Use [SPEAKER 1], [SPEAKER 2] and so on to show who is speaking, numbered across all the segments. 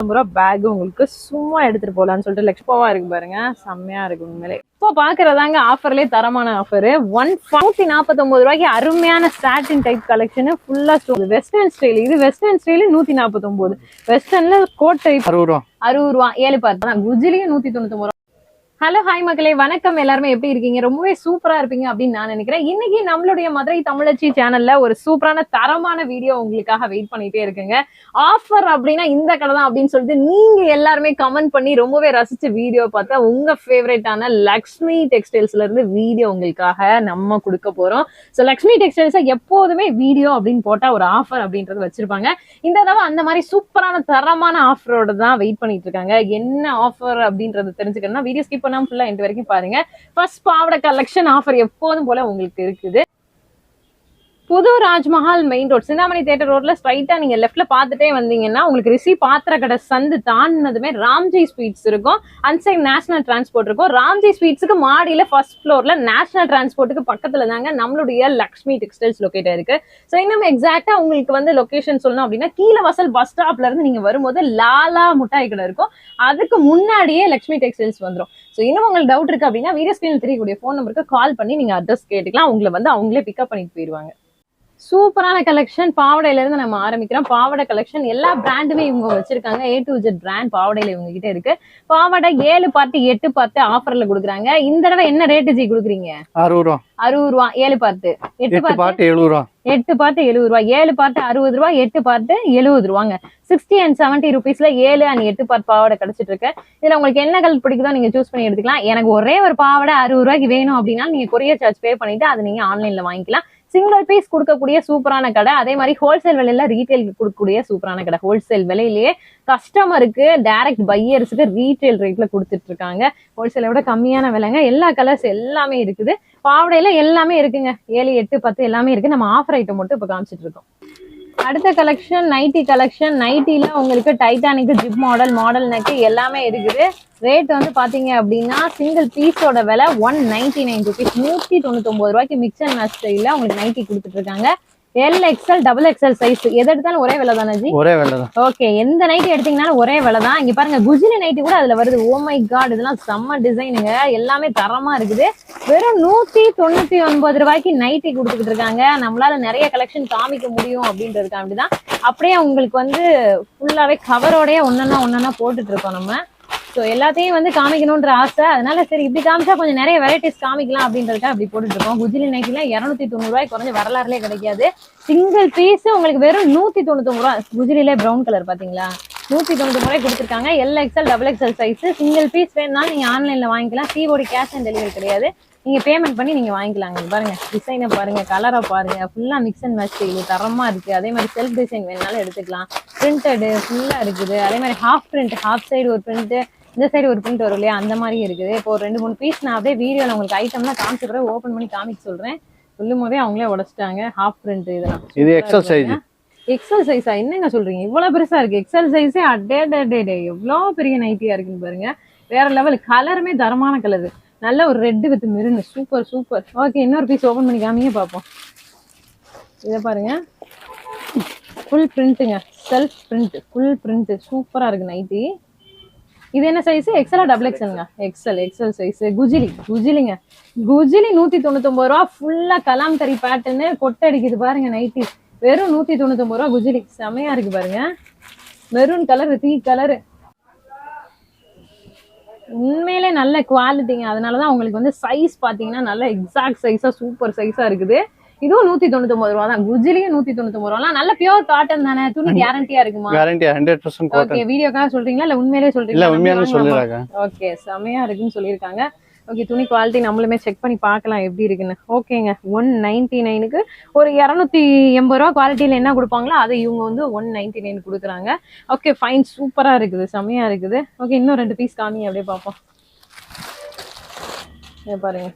[SPEAKER 1] Back உங்களுக்கு சும்மா எடுத்துட்டு போலான்னு சொல்லிட்டு லெக்ஸ்போவா இருக்கு பாருங்க, செம்மையா இருக்கு உண்மையிலே. இப்போ பாக்குறதாங்க ஆஃபர்லயே தரமான ஆஃபர். 149 ரூபாய்க்கு அருமையான சாட்டின் டைப் கலெக்ஷன் ஃபுல்லா ஸ்டோன். வெஸ்டர்ன் ஸ்டைல், இது வெஸ்டர்ன் ஸ்டைல் 149. வெஸ்டர்ன்ல கோட் டைப் 60 ரூபா. 7 பார்த்து குஜிலியும் 199 ரூபா. ஹலோ ஹாய் மக்களே, வணக்கம். எல்லாருமே எப்படி இருக்கீங்க? ரொம்பவே சூப்பரா இருப்பீங்க அப்படின்னு நான் நினைக்கிறேன். இன்னைக்கு நம்மளுடைய மதுரை தமிழச்சி சேனல்ல ஒரு சூப்பரான தரமான வீடியோ உங்களுக்காக வெயிட் பண்ணிட்டே இருக்குங்க. ஆஃபர் அப்படின்னா இந்த கடை தான் அப்படின்னு சொல்லிட்டு நீங்க எல்லாருமே கமெண்ட் பண்ணி ரொம்பவே ரசிச்ச வீடியோ பார்த்தா உங்க ஃபேவரட்டான லக்ஷ்மி டெக்ஸ்டைல்ஸ்ல இருந்து வீடியோ உங்களுக்காக நம்ம கொடுக்க போறோம். ஸோ லக்ஷ்மி டெக்ஸ்டைல்ஸ் எப்போதுமே வீடியோ அப்படின்னு போட்டா ஒரு ஆஃபர் அப்படின்றது வச்சிருப்பாங்க. இந்த தடவை அந்த மாதிரி சூப்பரான தரமான ஆஃபரோட தான் வெயிட் பண்ணிட்டு இருக்காங்க. என்ன ஆஃபர் அப்படின்றது தெரிஞ்சுக்கணும்னா வீடியோ ஸ்கிப் ஃபுல்லா எண்ட் வரைக்கும் பாருங்க. ஃபர்ஸ்ட் பாவாடை கலெக்ஷன் ஆஃபர் எப்போதும் போல உங்களுக்கு இருக்குது. புது Rajmahal main road, Chintamani theatre ரோட்ல ஸ்ட்ரைட்டா நீங்க லெஃப்ட்ல பாத்துட்டே வந்தீங்கன்னா உங்களுக்கு ரிஷி பாத்திர கடை சந்து தாண்டினதுமே ராம்ஜி ஸ்வீட்ஸ் இருக்கும். அந்த சைடு நேஷனல் டிரான்ஸ்போர்ட் இருக்கும். ராம்ஜி ஸ்வீட்ஸுக்கு மாடியில ஃபர்ஸ்ட் ஃப்ளோர்ல நேஷனல் டிரான்ஸ்போர்ட்டுக்கு பக்கத்துல தாங்க நம்மளுடைய லக்ஷ்மி டெக்ஸ்டைல்ஸ் லொகேட் இருக்கு. ஸோ இன்னும் எக்ஸாக்டா உங்களுக்கு வந்து லொகேஷன் சொல்லணும் அப்படின்னா கீழவாசல் பஸ் ஸ்டாப்ல இருந்து நீங்க வரும்போது லாலா முட்டாய் கடை இருக்கும். அதுக்கு முன்னாடியே லக்ஷ்மி டெக்ஸ்டைல்ஸ் வந்துடும். ஸோ இன்னும் உங்களுக்கு டவுட் இருக்கு அப்படின்னா வீடியோ ஸ்கிரீன்ல தெரியக்கூடிய ஃபோன் நம்பருக்கு கால் பண்ணி நீங்க அட்ரஸ் கேட்டுக்கலாம். உங்களை வந்து அவங்களே பிக்கப் பண்ணிட்டு போயிடுவாங்க. சூப்பரான கலெக்ஷன் பாவடையில இருந்து நம்ம ஆரம்பிக்கிறோம். பாவடை கலெக்ஷன் எல்லா பிராண்டுமே இவங்க வச்சிருக்காங்க. A to Z பிராண்ட் பாவடையில இவங்க கிட்ட இருக்கு. பாவடை 7 பார்த்து 8 பார்த்து ஆஃபர்ல கொடுக்குறாங்க. இந்த தடவை என்ன ரேட்டு ஜி கொடுக்குறீங்க?
[SPEAKER 2] 60 ரூபா.
[SPEAKER 1] 60 ரூபா 7 பார்த்து. 8 பார்த்து 70 ரூபா. 8 பார்த்து 70 ரூபா. 7 பார்த்து 60 ரூபா. 8 பார்த்து 70 ரூபாங்க. 60 and 70 ருபீஸ்ல 7 and 8 பார்த்து பாவடை கிடைச்சிட்டு இருக்கு. இதுல உங்களுக்கு என்ன கலர் பிடிக்குதோ நீங்க சூஸ் பண்ணி எடுத்துக்கலாம். எனக்கு ஒரே ஒரு பாவடை 60 ரூபாய்க்கு வேணும் அப்படின்னா நீங்க கொரியர் சார்ஜ் பே பண்ணிட்டு அதை நீங்க ஆன்லைன்ல வாங்கிக்கலாம். சிங்கிள் பீஸ் கொடுக்கக்கூடிய சூப்பரான கடை. அதே மாதிரி ஹோல்சேல் விலையில ரீட்டைல் கொடுக்கக்கூடிய சூப்பரான கடை. ஹோல்சேல் விலையிலேயே கஸ்டமருக்கு டைரக்ட் பையர்ஸுக்கு ரீட்டைல் ரேட்ல கொடுத்துட்டு இருக்காங்க. ஹோல்சேலை விட கம்மியான விலைங்க. எல்லா கலர்ஸ் எல்லாமே இருக்குது. பாவடையில எல்லாமே இருக்குங்க. 7, 8, 10 எல்லாமே இருக்கு. நம்ம ஆஃபர் ஐட்டம் மட்டும் இப்ப காமிச்சிட்டு இருக்கோம். அடுத்த கலெக்ஷன் நைட்டி கலெக்ஷன். நைட்டில உங்களுக்கு டைட்டானிக், ஜிப் மாடல் நெக் எல்லாமே இருக்குது. ரேட் வந்து பாத்தீங்க அப்படின்னா சிங்கிள் பீஸோட விலை 199 ருபீஸ். 199 ரூபாய்க்கு மிக்ஸ் அண்ட் மேட்ச் ஸ்டைல்ல உங்களுக்கு நைட்டி கொடுத்துட்டு இருக்காங்க. LXL, XXL சைஸ் எது எடுத்தாலும் ஒரே விலை தானே ஜி? ஒரே விலை தான். ஓகே, எந்த நைட்டி எடுத்தீங்கன்னாலும் ஒரே விலை தான். இங்க பாருங்க குஜிலி நைட்டி கூட அதுல வருது. ஓ மை காட், இதெல்லாம் செம்ம டிசைனுங்க. எல்லாமே தரமா இருக்குது. வெறும் 199 ரூபாய்க்கு நைட்டி கொடுத்துக்கிட்டு இருக்காங்க. நம்மளால நிறைய கலெக்ஷன் காமிக்க முடியும் அப்படின்றதுக்கு அப்படிதான் அப்படியே உங்களுக்கு வந்து ஃபுல்லாவே கவரோடய ஒன்னொன்னா போட்டுட்டு இருக்கோம் நம்ம. ஸோ எல்லாத்தையும் வந்து காமிக்கணுன்ற ஆசை. அதனால சரி இப்படி காமிச்சா கொஞ்சம் நிறைய வெரைட்டிஸ் காமிக்கலாம் அப்படின்றதுக்காக அப்படி போட்டுட்டு இருக்கோம். குஜிலி நைட்டில 290 ரூபாய் குறைஞ்ச வரலாறுலேயே கிடைக்காது. சிங்கிள் பீஸ் உங்களுக்கு வெறும் 199 ரூபா. குஜிலிலே ப்ரௌன் கலர் பாத்தீங்களா? 199 ரூபாய் கொடுத்துருக்காங்க. LXL, XXL size. Single piece வேணும்னாலும் நீங்க ஆன்லைன்ல வாங்கிக்கலாம். COD கேஷ் ஆன் டெலிவரி கிடையாது. நீங்க பேமெண்ட் பண்ணி நீங்க வாங்கிக்கலாங்க. பாருங்க டிசைனை பாருங்க, கலரை பாருங்க, ஃபுல்லா மிக்ஸ் அண்ட் மேட்ச் ஸ்டைல் தரமா இருக்கு. அதே மாதிரி செல்ஃப் டிசைன் வேணாலும் எடுத்துக்கலாம். பிரிண்டடு ஃபுல்லா இருக்குது. அதே மாதிரி ஹாஃப் பிரிண்ட், ஹாஃப் சைடு ஒரு பிரிண்ட், இந்த சைடு ஒரு பிரிண்ட் வரும் இல்லையா, அந்த மாதிரி இருக்குது. இப்போ ஒரு 2-3 பீஸ் நான் அப்படியே வீடியோல உங்களுக்கு ஐட்டம்லாம் காமிச்ச பிறகு ஓப்பன் பண்ணி காமிக்க சொல்றேன். சொல்லும் போதே அவங்களே உடைச்சிட்டாங்க. ஹாஃப் பிரிண்ட் இதெல்லாம். இது எக்ஸல் சைஸ். எக்ஸல் சைஸா? என்னங்க சொல்றீங்க? இவ்வளவு பெருசா இருக்கு எக்ஸல் சைஸே. அடே எவ்வளவு பெரிய நைட்டியா இருக்குன்னு பாருங்க. வேற லெவல். கலருமே தரமான கலர். நல்ல ஒரு red with maroon. Super super. Okay, இன்னொரு பீஸ் ஓபன் பண்ணி காமிங்க பாப்போம். இதை பாருங்க, ஃபுல் பிரிண்ட்டுங்க. Self print, full print. சூப்பரா இருக்கு நைட்டி. இது என்ன சைஸ்? XL, XXLங்க? XL size. குஜிலிங்க. குஜிலி 199 ரூபா. ஃபுல்லா கலாம்கரி பேட்டர்னு கொட்டை அடிக்குது பாருங்க நைட்டி. வெறும் 199 ரூபா குஜிலி. செமையா இருக்கு பாருங்க. மெரூன் கலர், தீ கலரு. உண்மையிலே நல்ல குவாலிட்டிங்க. அதனாலதான் உங்களுக்கு வந்து சைஸ் பாத்தீங்கன்னா நல்ல எக்ஸாக்ட் சைஸா சூப்பர் சைஸா இருக்குது. இதுவும் 199 ரூபா தான். குஜிலியும் 199 ரூபா. நல்ல பியூர் காட்டன் தானே? துணி கேரண்டியா இருக்குமா? Guarantee 100% cotton. ஓகே, வீடியோக்காக சொல்றீங்களா இல்ல உண்மையிலே சொல்றீங்களா? இல்ல உண்மையாவே சொல்லிருக்காங்க. ஓகே, செமையா இருக்குன்னு சொல்லிருக்காங்க. ஓகே, துணி குவாலிட்டி நம்மளுமே செக் பண்ணி பார்க்கலாம் எப்படி இருக்குன்னு. ஓகேங்க, 199க்கு ஒரு 280 ரூபா குவாலிட்டியில என்ன கொடுப்பாங்களோ அதை இவங்க வந்து 199 கொடுக்குறாங்க. ஓகே ஃபைன், சூப்பரா இருக்குது, செமையா இருக்குது. ஓகே, இன்னும் 2 பீஸ் காமி அப்படியே பார்ப்போம். பாருங்க,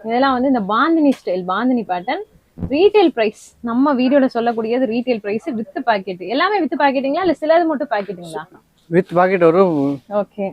[SPEAKER 1] இதெல்லாம் வந்து இந்த bandhani style, bandhani pattern. Retail price நம்ம வீடியோல சொல்லக்கூடியது ரீட்டைல் பிரைஸ் வித் பாக்கெட். எல்லாமே வித் பாக்கெட்டுங்களா இல்ல சிலது மட்டும் பாக்கெட்டுங்களா? வித் பாக்கெட் வரும். ஓகே,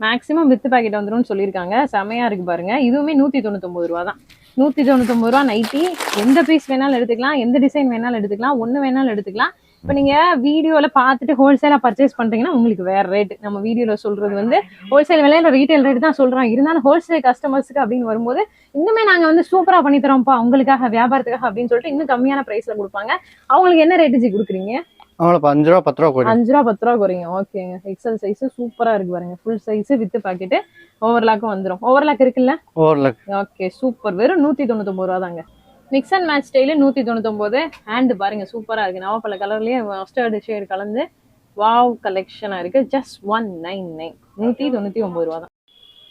[SPEAKER 1] மேக்ஸிமம் வித் பாக்கெட் வந்துரும்னு சொல்லியிருக்காங்க. செமையா இருக்கு பாருங்க. இதுவுமே 199 ரூபா தான். 199 ரூபா நைட்டி. எந்த பீஸ் வேணாலும் எடுத்துக்கலாம், எந்த டிசைன் வேணாலும் எடுத்துக்கலாம், ஒன்று வேணாலும் எடுத்துக்கலாம். இப்ப நீங்க வீடியோல பாத்துட்டு ஹோல்சேலா பர்ச்சேஸ் பண்றீங்கன்னா உங்களுக்கு வேற ரேட். நம்ம வீடியோல சொல்றது வந்து ஹோல்சேல் விலையில ரீட்டைல் ரேட் தான் சொல்றோம். இருந்தாலும் ஹோல்சேல் கஸ்டமர்ஸ்க்கு அப்படின்னு வரும்போது இன்னுமே நாங்க வந்து சூப்பரா பண்ணி தரோம்ப்பா உங்களுக்காக வியாபாரத்துக்காக அப்படின்னு சொல்லிட்டு இன்னும் கம்மியான பிரைஸ்ல கொடுப்பாங்க. அவங்களுக்கு என்ன ரேட்டு கொடுக்குறீங்க?
[SPEAKER 2] அவங்களுக்கு 5 ரூபா 10 ரூபா குறையும்.
[SPEAKER 1] 5 ரூபா 10 ரூபா குறையும். ஓகேங்க. எக்ஸல் சைஸ் சூப்பரா இருக்கு பாருங்க. ஃபுல் சைஸ் வித் பாக்கெட் ஓவர்லாக்கும் வந்துடும். ஓவர்லாக் இருக்குல்ல?
[SPEAKER 2] ஓவர்லாக்.
[SPEAKER 1] Okay super. வெறும் 199 ரூபா தாங்க. மிக்ஸ் அண்ட் மேட்ச் ஸ்டைல 199. ஹேண்ட் பாருங்க சூப்பரா இருக்கு. நவப்பழ கலர்லயே மஸ்டர்ட் ஷேட் கலந்து வாவ் கலெக்ஷனா இருக்கு. ஜஸ்ட் 199 199 ரூபா தான்.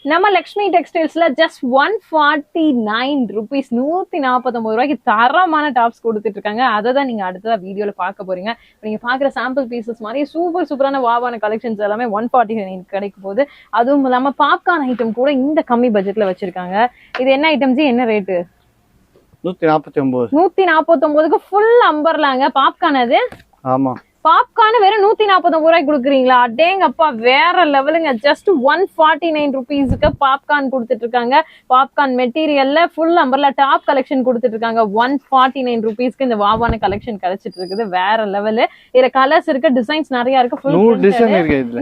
[SPEAKER 1] நம்ம லக்ஷ்மி டெக்ஸ்டைல்ஸ்ல ஜஸ்ட் 149 ருபீஸ் 149 ரூபாய்க்கு தரமான டாப்ஸ் கொடுத்துட்டு இருக்காங்க. அதை தான் நீங்க அடுத்ததா வீடியோல பார்க்க போறீங்க. நீங்க பாக்குற சாம்பிள் பீசஸ் மாதிரி சூப்பரான வாவான கலெக்ஷன்ஸ் எல்லாமே 149 கிடைக்கும் போது, அதுவும் இல்லாம பாப்கார்ன் ஐட்டம் கூட இந்த கம்மி பட்ஜெட்ல வச்சிருக்காங்க. இது என்ன ஐட்டம்ஸ், என்ன ரேட்டு?
[SPEAKER 2] 149.
[SPEAKER 1] 149க்கு ஃபுல் அம்பர்லாங்க பாப்கார்ன். அது
[SPEAKER 2] ஆமா,
[SPEAKER 1] பாப்கார்ன் வெறும் 149 ரூபாய்க்கு கொடுக்குறீங்களா? அடேங்கப்பா வேற லெவலுங்க. ஜஸ்ட் 149 ருபீஸ்க்கு பாப்கார்ன் கொடுத்துட்டு இருக்காங்க. பாப்கார்ன் மெட்டீரியல்ல ஃபுல் அம்பர்லா டாப் கலெக்ஷன் கொடுத்துட்டு இருக்காங்க. 149 ருபீஸ்க்கு இந்த வாவான கலெக்ஷன் கிடைச்சிட்டு இருக்குது. வேற லெவலு. இதுல கலர்ஸ் இருக்கு, டிசைன்ஸ் நிறைய இருக்கு.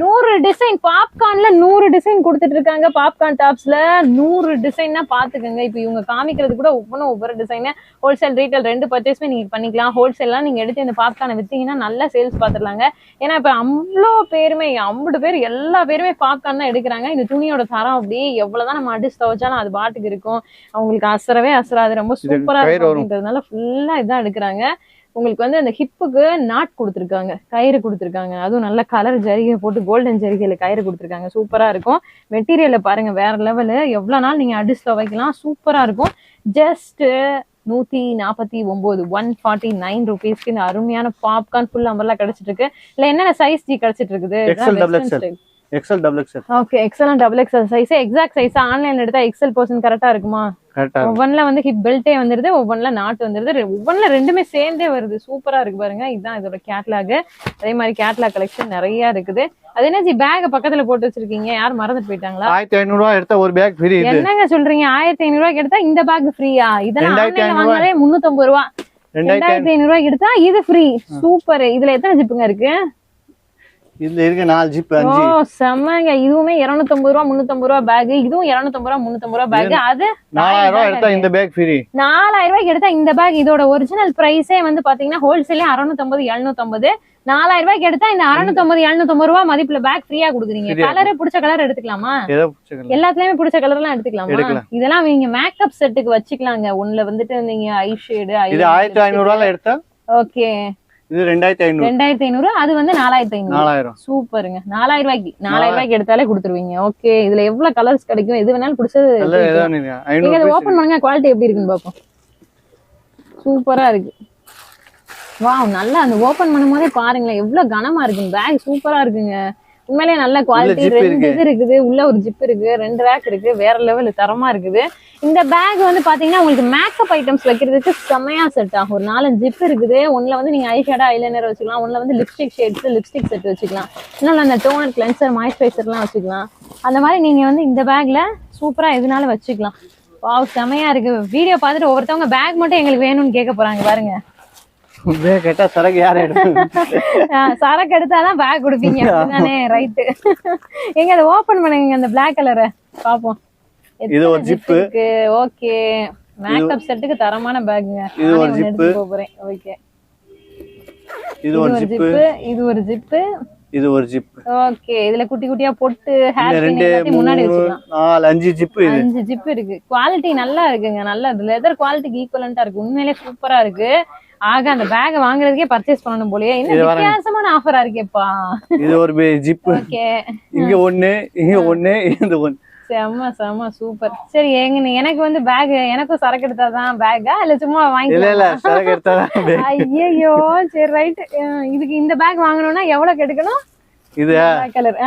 [SPEAKER 1] 100 டிசைன் பாப்கார்ன்ல 100 டிசைன் கொடுத்துட்டு இருக்காங்க. பாப்கார்ன் டாப்ஸ்ல 100 டிசைன்னா பாத்துக்கோங்க. இப்ப இவங்க காமிக்கிறது கூட ஒவ்வொரு டிசைன். ஹோல்சேல் ரீட்டைல் ரெண்டு பர்ச்சேஸ்மே நீங்க பண்ணிக்கலாம். ஹோல்சேல்லாம் நீங்க எடுத்து இந்த பாப்கார்னை வித்தீங்கன்னா நல்ல சேல்ஸ் பாத்துடலாங்க. ஏன்னா இப்ப அவ்வளோ பேருமே 50 பேர் எல்லா பேருமே பாப்கார்ன் தான் எடுக்கிறாங்க. இந்த துணியோட தரம் அப்படி எவ்வளவுதான் நம்ம அடிச்சு துவைச்சாலும் அது பாட்டுக்கு இருக்கும். அவங்களுக்கு அசரவே அசராது. ரொம்ப சூப்பரா இருக்குன்றதுனால ஃபுல்லா இதான் எடுக்கிறாங்க. உங்களுக்கு வந்து அந்த ஹிப்புக்கு நாட் கொடுத்துருக்காங்க, கயிறு கொடுத்துருக்காங்க. அதுவும் நல்ல கலர் ஜரிகை போட்டு கோல்டன் ஜரிகையில கயிறு கொடுத்துருக்காங்க. சூப்பரா இருக்கும். மெட்டீரியலை பாருங்க வேற லெவலு. எவ்வளவு நாள் நீங்க அடிச்சு துவைக்கலாம். சூப்பரா இருக்கும். ஜஸ்ட் 149 149 ருபீஸ்க்கு இந்த அருமையான பாப்கார்ன் ஃபுல் அம்பர்லா கிடைச்சிட்டு இருக்கு. இல்ல என்னென்ன சைஸ் கிடைச்சிட்டு இருக்குது?
[SPEAKER 2] XL double XL.
[SPEAKER 1] Okay XL and double XL size. Exact size ஆன்லைன்ல எடுத்தா எக்ஸல் போர்ஷன் கரெக்டா இருக்குமா? ஒவ்வொன்ல வந்து ஹிப் பெல்ட்டே வந்துருது, ஒவ்வொன்ல நாட் வந்துருது, ஒவ்வொன்ல ரெண்டுமே சேர்ந்தே வருது. சூப்பரா இருக்கு பாருங்க. இதுதான் இதோட கேட்லாக். அதே மாதிரி கேட்லாக் கலெக்ஷன் நிறைய இருக்குது. அது என்ன பேக் பக்கத்துல போட்டு வச்சிருக்கீங்க? யாரும் மறந்துட்டு போயிட்டாங்களா?
[SPEAKER 2] 1500 ரூபாய் எடுத்தா ஒரு பேக் ஃப்ரீ.
[SPEAKER 1] என்னங்க சொல்றீங்க? 1500 ரூபாய்க்கு எடுத்தா இந்த பேக் ஃப்ரீயா? இதெல்லாம் ஆன்லைன்ல வாங்குறதே 350 ரூபாய். 2500 ரூபாய்க்கு எடுத்தா இது ஃப்ரீ. சூப்பர். இதுல எத்தனை ஜிப்புங்க இருக்கு?
[SPEAKER 2] இதுல இருக்கு 4 ஜிப் 5.
[SPEAKER 1] ஓ செம்மங்க. இதுவுமே 250 ரூபாய் 350 ரூபாய் பேக். இதுவும் 250 ரூபாய் 350 ரூபாய் பேக். அது
[SPEAKER 2] 4000 ரூபாய் எடுத்தா இந்த பேக் ஃப்ரீ.
[SPEAKER 1] 4000 ரூபாய்க்கு எடுத்தா இந்த பேக். இதோட ஒரிஜினல் பிரைஸே வந்து பாத்தீங்கன்னா ஹோல்சேலே 650 750. 4000 ரூபாய்க்கு எடுத்தா இந்த 650 750 ரூபாய் மதிப்புல பேக் ஃப்ரீயா கொடுக்குறீங்க. கலரே பிடிச்ச கலர் எடுத்துக்கலாமா? எல்லாத்துலயுமே பிடிச்ச கலர் எல்லாம் எடுத்துக்கலாமா? இதெல்லாம் நீங்க மேக்கப் செட்டுக்கு வச்சுக்கலாங்க. ஒண்ணுல வந்துட்டு நீங்க ஐ ஷேடு
[SPEAKER 2] 1500 ரூபாய்ல எடுத்தா
[SPEAKER 1] ஓகே.
[SPEAKER 2] இது 2500.
[SPEAKER 1] அது வந்து 4500. சூப்பருங்க. 4000 ரூபாய்க்கு 4000 ரூபாய்க்கு எடுத்தாலே கொடுத்துருவீங்க. ஓகே. இதுல எவ்வளவு கலர்ஸ் கிடைக்கும்? எது வேணாலும் பிடிச்சது நீங்க அதை ஓபன் பண்ணுங்க. குவாலிட்டி எப்படி இருக்குன்னு பாப்போம். சூப்பரா இருக்கு. வாவ் நல்லா அந்த ஓபன் பண்ணும் போதே பாருங்களேன் எவ்வளவு கனமா இருக்கு பேக். சூப்பரா இருக்குங்க. உண்மையிலேயே நல்ல குவாலிட்டி. 2 இது இருக்குது. உள்ள ஒரு ஜிப் இருக்கு, 2 ரேக் இருக்கு. வேற லெவல் தரமா இருக்குது. இந்த பேக் வந்து பாத்தீங்கன்னா உங்களுக்கு மேக்கப் ஐட்டம்ஸ் வைக்கிறதுக்கு செம்மையா செட் ஆகும். ஒரு 4 ஜிப் இருக்குது. ஒண்ணுல வந்து நீங்க ஐ ஷேடோ ஐலைனர் வச்சுக்கலாம். ஒண்ணுல வந்து லிப்ஸ்டிக் ஷேட்ஸ் லிப்ஸ்டிக் செட் வச்சுக்கலாம். இன்னொன்னு அந்த டோனர் கிளென்சர் மாய்ஸ்சரைசர் எல்லாம் வச்சுக்கலாம். அந்த மாதிரி நீங்க வந்து இந்த பேக்ல சூப்பரா எதுனாலும் வச்சுக்கலாம். வாவ் செம்மையா இருக்கு. வீடியோ பார்த்துட்டு ஒவ்வொருத்தவங்க பேக் மட்டும் எங்களுக்கு வேணும்னு கேட்க போறாங்க பாருங்க.
[SPEAKER 2] சரக்கு யார
[SPEAKER 1] சரக்கு எடுத்தாதான் பேக் கொடுப்பீங்க அப்படிதானே? ரைட்டு. எங்க அதை ஓபன் பண்ணுங்க அந்த பிளாக் கலரை பாப்போம்.
[SPEAKER 2] இது ஒரு ஜிப்.
[SPEAKER 1] ஓகே. மேக்கப் செட்டுக்கு தரமான பேக்குங்க.
[SPEAKER 2] இது ஒரு ஜிப்.
[SPEAKER 1] போறேன். ஓகே.
[SPEAKER 2] இது ஒரு ஜிப்.
[SPEAKER 1] இது ஒரு ஜிப்.
[SPEAKER 2] இது ஒரு ஜிப்.
[SPEAKER 1] ஓகே. இதுல குட்டி குட்டியா போட்டு ஹேர் பின் எல்லாத்தையும் முன்னாடி வச்சுக்கலாம்.
[SPEAKER 2] 4 5 ஜிப். இது
[SPEAKER 1] 5 ஜிப் இருக்கு. குவாலிட்டி நல்லா இருக்குங்க. நல்லா லெதர் குவாலிட்டிக்கு ஈக்குவலண்டா இருக்கு. உண்மையிலேயே சூப்பரா இருக்கு. ஆக அந்த பேக் வாங்குறதுக்கே பர்ச்சேஸ் பண்ணணும் போலயே. இன்னும் வித்தியாசமான ஆஃபரா இருக்கேப்பா.
[SPEAKER 2] இது ஒரு ஜிப்.
[SPEAKER 1] ஓகே.
[SPEAKER 2] இங்க ஒண்ணு, இங்க ஒண்ணு, இந்த ஒண்ணு.
[SPEAKER 1] செம்ம செம்ம சூப்பர். சரி எனக்கு வந்து பேக் எனக்கும் சரக்கு எடுத்தாதான் பேக்கா இல்ல சும்மா வாங்கிக்கலாம்?
[SPEAKER 2] இல்ல சரக்கு எடுத்தாதான் பேக்.
[SPEAKER 1] ஐயோ சரி ரைட். இதுக்கு இந்த பேக் வாங்கணும்னா எவ்வளவு எடுக்கணும்?
[SPEAKER 2] இது
[SPEAKER 1] கலர்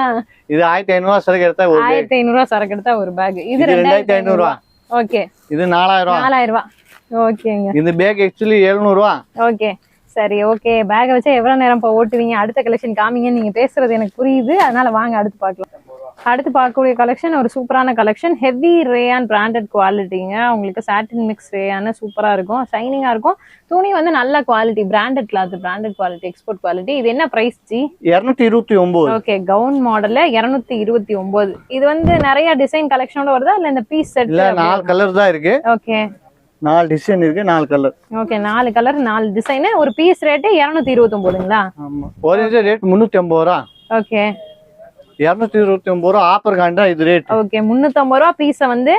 [SPEAKER 2] இது 1500 ரூபாய் சரக்கு எடுத்தா ஒரு
[SPEAKER 1] 1500 ரூபாய் சரக்கு எடுத்தா ஒரு பேக். இது
[SPEAKER 2] 2500 ரூபாய்.
[SPEAKER 1] ஓகே.
[SPEAKER 2] இது 4000 ரூபாய்.
[SPEAKER 1] 4000 ரூபாய். ஓகேங்க.
[SPEAKER 2] இந்த பேக் एक्चुअली 700 ரூபாய்.
[SPEAKER 1] ஓகே சரி. ஓகே. பேக் வச்சா எவ்வளவு நேரம் ஓட்டுவீங்க? அடுத்த கலெக்ஷன் காமிங்க. நீங்க பேசுறது எனக்கு புரியுது. அதனால வாங்க அடுத்து பார்க்கலாம். அடுத்து பார்க்கக்கூடிய கலெக்ஷன் ஒரு சூப்பரான கலெக்ஷன், ஹெவி ரேயான் பிராண்டட் குவாலிட்டிங்க. உங்களுக்கு சாட்டின் மிக்ஸ் ரேயான சூப்பரா இருக்கும், ஷைனிங்கா இருக்கும். துணி வந்து நல்ல quality, branded cloth, branded quality, export quality. இது என்ன பிரைஸ் ஜி?
[SPEAKER 2] 229.
[SPEAKER 1] ஓகே, கவுன் மாடல்ல 229. இது வந்து நிறைய டிசைன் கலெக்ஷனோட வருதா இல்ல இந்த பீஸ் செட்?
[SPEAKER 2] இல்ல 4 கலர் தான் இருக்கு.
[SPEAKER 1] ஓகே,
[SPEAKER 2] 4 டிசைன் இருக்கு, 4 கலர்.
[SPEAKER 1] Okay, 4 colour 4 design. ஒரு பீஸ் ரேட் 229ங்களா?
[SPEAKER 2] ஆமா, ஒரே ரேட் 350 ரூபா.
[SPEAKER 1] ஓகே,
[SPEAKER 2] 229 ரூபா ஆஃபர் காண்டா இது ரேட்.
[SPEAKER 1] ஓகே, 350 ரூபா பீஸ வந்து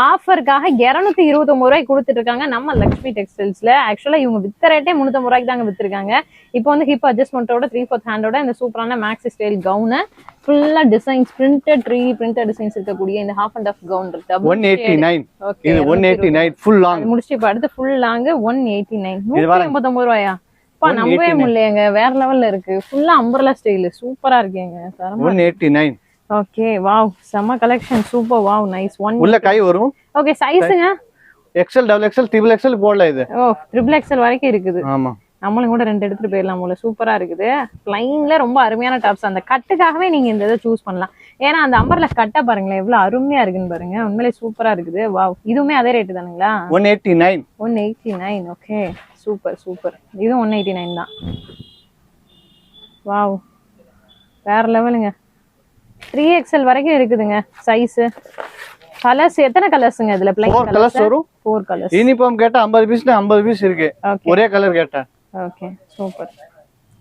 [SPEAKER 1] ஆஃபருக்காக 229 ரூபாய்க்கு கொடுத்துட்டு இருக்காங்க நம்ம லக்ஷ்மி டெக்ஸ்டைல்ஸ்ல. ஆக்சுவலா இவங்க வித்த ரேட்டே 350 ரூபாய்க்கு தாங்க வித்துருக்காங்க. இப்போ வந்து ஹிப் அட்ஜஸ்ட்மெண்டோட 3/4 ஹேண்டோட இந்த சூப்பரான மேக்ஸி ஸ்டைல் கவுன் ஃபுல்லா designs printed 3D printed designs இருக்கக்கூடிய இந்த ஹாஃப் அண்ட் ஆஃப் கவுன் இருக்கு.
[SPEAKER 2] 189. இது 189 ஃபுல் லாங்.
[SPEAKER 1] முடிச்சு இப்ப அடுத்து ஃபுல் லாங் 189. 189 ரூபாயா? பா நம்பவே முடியலங்க, வேற லெவல்ல இருக்கு. ஃபுல்லா அம்பர்லா ஸ்டைல் சூப்பரா இருக்குங்க.
[SPEAKER 2] 189.
[SPEAKER 1] ஓகே, வாவ், செம கலெக்ஷன், சூப்பர், வாவ், நைஸ்.
[SPEAKER 2] உள்ள கை வரும்.
[SPEAKER 1] ஓகே, சைஸ்ங்க
[SPEAKER 2] XL, XXL, XXL போடல இது.
[SPEAKER 1] ஓ, XXL வரைக்கும் இருக்குது.
[SPEAKER 2] ஆமா,
[SPEAKER 1] நம்மளும் கூட 2 எடுத்துட்டு போயிடலாம் போல. சூப்பரா இருக்குது. பிளைன்ல ரொம்ப அருமையான டாப்ஸ். அந்த கட்டுக்காகவே நீங்க இந்த இதை சூஸ் பண்ணலாம். ஏன்னா அந்த அம்பர்ல கட்டை பாருங்களேன் எவ்வளவு அருமையா இருக்குன்னு பாருங்க. உண்மையிலே சூப்பரா இருக்குது. வாவ், இதுவுமே அதே ரேட்டு தானுங்களா?
[SPEAKER 2] 189.
[SPEAKER 1] 189. Okay, super super. இதுவும் 189 தான். வாவ், வேற லெவலுங்க. 3XL வரைக்கும் இருக்குதுங்க சைஸ். கலர்ஸ் எத்தனை கலர்ஸ்ங்க இதுல? பிளைன்
[SPEAKER 2] 4 கலர்ஸ் வரும்.
[SPEAKER 1] 4 கலர்ஸ்.
[SPEAKER 2] யூனிஃபார்ம் கேட்டா 50 பீஸ்னா 50 பீஸ் இருக்கு. ஒரே கலர் கேட்டா.
[SPEAKER 1] Okay, super.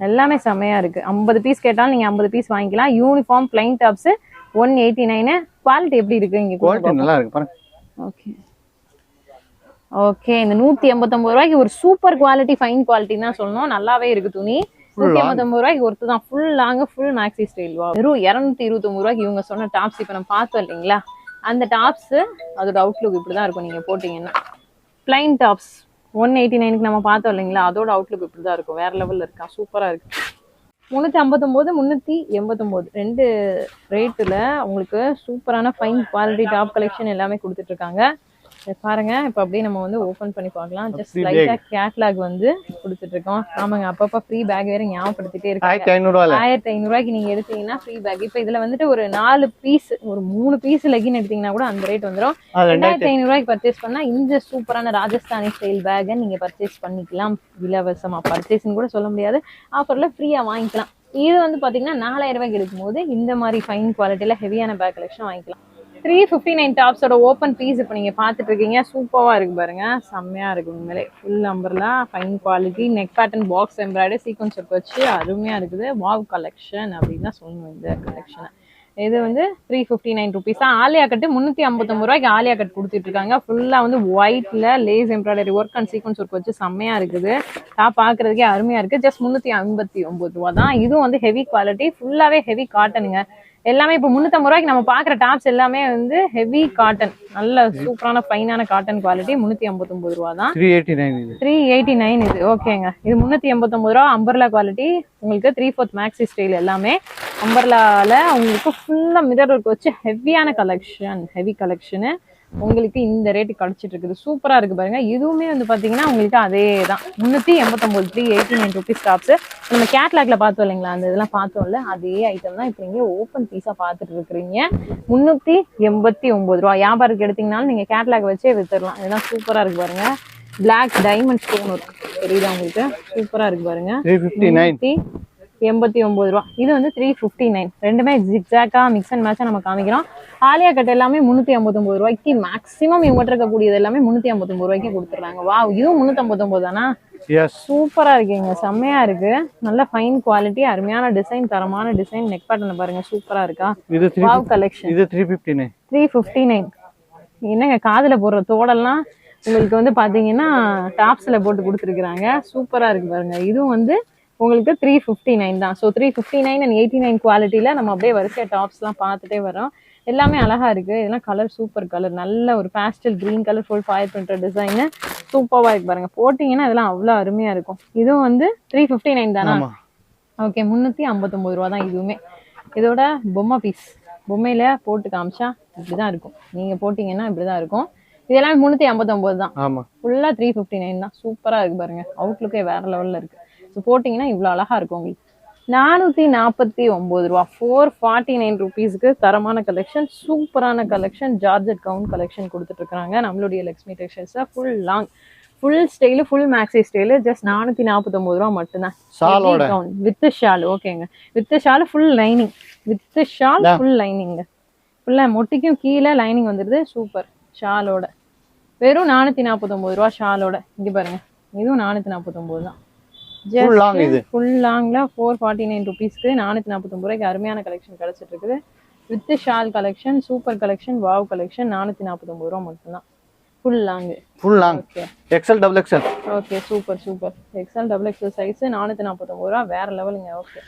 [SPEAKER 1] எல்லாமே செமையா இருக்கு. 50 பீஸ் கேட்டாலும் நீங்க 50 பீஸ் வாங்கிக்கலாம். Uniform plain tops 189. குவாலிட்டி எப்படி இருக்கு இங்க?
[SPEAKER 2] குவாலிட்டி நல்லா இருக்கு பாருங்க.
[SPEAKER 1] Okay, okay. இந்த 189 ரூபாய்க்கு ஒரு சூப்பர் குவாலிட்டி, ஃபைன் குவாலிட்டி தான் சொல்லணும். நல்லாவே இருக்கு துணி. 189 ரூபாய்க்கு ஒருத்து தான். Full long, full maxi style. வெறும் 229 ரூபாய்க்கு இவங்க சொன்ன டாப்ஸ் இப்ப நம்ம பார்த்தோம் இல்லைங்களா? அந்த டாப்ஸ் அதோட அவுட்லுக் இப்படிதான் இருக்கும். நீங்க போட்டீங்கன்னா பிளைன் டாப்ஸ் 189க்கு நம்ம பார்த்தோம் இல்லைங்களா? அதோட அவுட்லுக் இப்படிதான் இருக்கும். வேற லெவல்ல இருக்கா, சூப்பரா இருக்கு. 359, 389 2 ரேட்டுல உங்களுக்கு சூப்பரான ஃபைன் குவாலிட்டி டாப் கலெக்ஷன் எல்லாமே கொடுத்துட்டு இருக்காங்க. பாருங்க, இப்ப அப்படியே நம்ம வந்து ஓபன் பண்ணி பார்க்கலாம். ஜஸ்ட் லைட்டா கேட்லாக் வந்து கொடுத்துட்டு இருக்கோம். ஆமாங்க, அப்பப்ப ஃப்ரீ பேக் வேற ஞாபகப்படுத்திட்டே இருக்கு. 1500 ரூபாய்க்கு நீங்க எடுத்தீங்கன்னா ஃப்ரீ பேக். இப்ப இதுல வந்துட்டு ஒரு 4 பீஸ், ஒரு 3 பீஸ் லெகின் எடுத்தீங்கன்னா கூட அந்த ரேட் வந்துடும். 2500 ரூபாய்க்கு பர்ச்சேஸ் பண்ணா இந்த சூப்பரான ராஜஸ்தானி ஸ்டைல் பேக் நீங்க பர்ச்சேஸ் பண்ணிக்கலாம். இலவசமா பர்ச்சேஸ்ன்னு கூட சொல்ல முடியாது, ஆஃபர்ல ஃப்ரீயா வாங்கிக்கலாம். இது வந்து பாத்தீங்கன்னா 4000 ரூபாய்க்கு எடுக்கும் போது இந்த மாதிரி ஃபைன் குவாலிட்டியில ஹெவியான பேக் கலெக்ஷன் வாங்கிக்கலாம். 359 டாப்ஸோட ஓப்பன் பீஸ் இப்போ நீங்க பாத்துட்டு இருக்கீங்க. சூப்பரா இருக்கு பாருங்க, செம்மையா இருக்கு உண்மையிலே. Full umbrella fine quality, neck pattern, box embroidery, sequence work வச்சு அருமையா இருக்குது. வாவ் கலெக்ஷன் அப்படின்னு தான் சொல்லணும் இந்த கலெக்ஷனை. இது வந்து 359 ருபீஸ் தான். ஆலியா கட்டு 359 ரூபாய்க்கு ஆலியா கட் கொடுத்துட்டு இருக்காங்க. ஃபுல்லா வந்து ஒயிட்ல lace embroidery work and sequins work வச்சு செம்மையா இருக்குது. டாப் பாக்குறதுக்கே அருமையா இருக்கு. ஜஸ்ட் 359 ரூபா தான். இதுவும் வந்து ஹெவி குவாலிட்டி, ஃபுல்லாவே ஹெவி காட்டனுங்க. எல்லாமே இப்போ 350 ரூபாய்க்கு நம்ம பாக்குற டாப்ஸ் எல்லாமே வந்து ஹெவி காட்டன், நல்ல சூப்பரான ஃபைனான காட்டன் குவாலிட்டி. 359 ரூபா தான். 389 இது. ஓகேங்க, இது 389 ரூபா. அம்பர்லா குவாலிட்டி உங்களுக்கு 3/4 மேக்ஸி ஸ்டைல் எல்லாமே அம்பர்லால உங்களுக்கு ஃபுல்லா மிரர் ஒர்க் வச்சு ஹெவியான கலெக்ஷன், ஹெவி கலெக்ஷனு உங்களுக்கு இந்த ரேட்டு கிடைச்சிட்டு இருக்குது. சூப்பரா இருக்கு பாருங்க. இதுவுமே வந்து பாத்தீங்கன்னா உங்களுக்கு அதே தான் 389, 389 ருபீஸ் டாப்ஸ். நம்ம கேட்லாக்ல பார்த்தோம் இல்லைங்களா, அந்த இதெல்லாம் பார்த்தோம்ல, அதே ஐட்டம் தான் இப்போ நீங்க ஓப்பன் பீஸா பார்த்துட்டு இருக்கிறீங்க. 389 ரூபா. வியாபாரத்துக்கு எடுத்தீங்கன்னாலும் நீங்க கேட்லாக் வச்சே வித்துடலாம். இதெல்லாம் சூப்பரா இருக்கு பாருங்க. பிளாக் டைமண்ட் ஸ்டோன் ஒர்க் தெரியுதா உங்களுக்கு? சூப்பரா இருக்கு பாருங்க. 389 ரூபா. இது வந்து 359. ரெண்டுமே ஜிக்ஸாக்கா மிக்ஸ் அண்ட் மேட்சா நம்ம காமிக்கிறோம். ஆலியா கட் எல்லாமே 359 ரூபாய்க்கு மேக்ஸிமம் இவங்க இருக்கக்கூடியது எல்லாமே 359 ரூபாய்க்கு கொடுத்துறாங்க. வா, இதுவும் 359 தானா? சூப்பரா இருக்குங்க, செம்மையா இருக்கு. நல்ல ஃபைன் குவாலிட்டி, அருமையான டிசைன், தரமான டிசைன். நெக் பேட்டர்ன் பாருங்க, சூப்பரா இருக்கா? Wow collection. இது 359. என்னங்க காதுல போடுற தோடெல்லாம் உங்களுக்கு வந்து பாத்தீங்கன்னா டாப்ஸ்ல போட்டு கொடுத்துருக்காங்க. சூப்பரா இருக்கு பாருங்க. இதுவும் வந்து உங்களுக்கு 359 தான். ஸோ 359 and 89 குவாலிட்டியில நம்ம அப்படியே வரிசையா டாப்ஸ் எல்லாம் பார்த்துட்டே வரோம். எல்லாமே அழகா இருக்கு. இதெல்லாம் கலர் சூப்பர் கலர், நல்ல ஒரு pastel green colour, full fire printed design சூப்பரா இருக்கு பாருங்க. போட்டீங்கன்னா இதெல்லாம் அவ்வளவு அருமையா இருக்கும். இதுவும் வந்து 359 தானா? ஓகே, 359 ரூபா தான் இதுவுமே. இதோட பொம்மை பீஸ், பொம்மையில போட்டு காமிச்சா இப்படிதான் இருக்கும். நீங்க போட்டீங்கன்னா இப்படிதான் இருக்கும். இதெல்லாம் 359 தான். ஃபுல்லா 359 தான். சூப்பரா இருக்கு பாருங்க. அவுட்லுக்கே வேற லெவல்ல இருக்கு. ஸோ போட்டீங்கன்னா இவ்வளவு அழகா இருக்கும் உங்களுக்கு. 449 ரூபா 449 ருபீஸ்க்கு தரமான கலெக்ஷன், சூப்பரான கலெக்ஷன், ஜார்ஜெட் கவுன் கலெக்ஷன் கொடுத்துட்டு இருக்காங்க நம்மளுடைய லக்ஷ்மி டெக்ஸ்டைல்ஸ்ல. Full long full style full maxi style just 449 ரூபா மட்டும்தான். Gown with shawl. ஓகேங்க, with shawl full lining, with shawl full lining, ஃபுல்லா மொட்டிக்கும் கீழே லைனிங் வந்துருது. சூப்பர் ஷாலோட வெறும் 449 ரூபா ஷாலோட. இங்க பாருங்க, இதுவும் 449 தான். ஃபுல் லாங்ல 449 ருபீஸ்க்கு 449 ரூபாய்க்கு அருமையான கலெக்ஷன் கிடைச்சிட்டு இருக்குது. With shawl collection, super collection, wow collection. 449 ரூபா மட்டும்தான். Full long
[SPEAKER 2] okay, XL double XL.
[SPEAKER 1] Okay, super super. XL double XL size 449 ரூபா, வேற லெவலுங்க. ஓகே,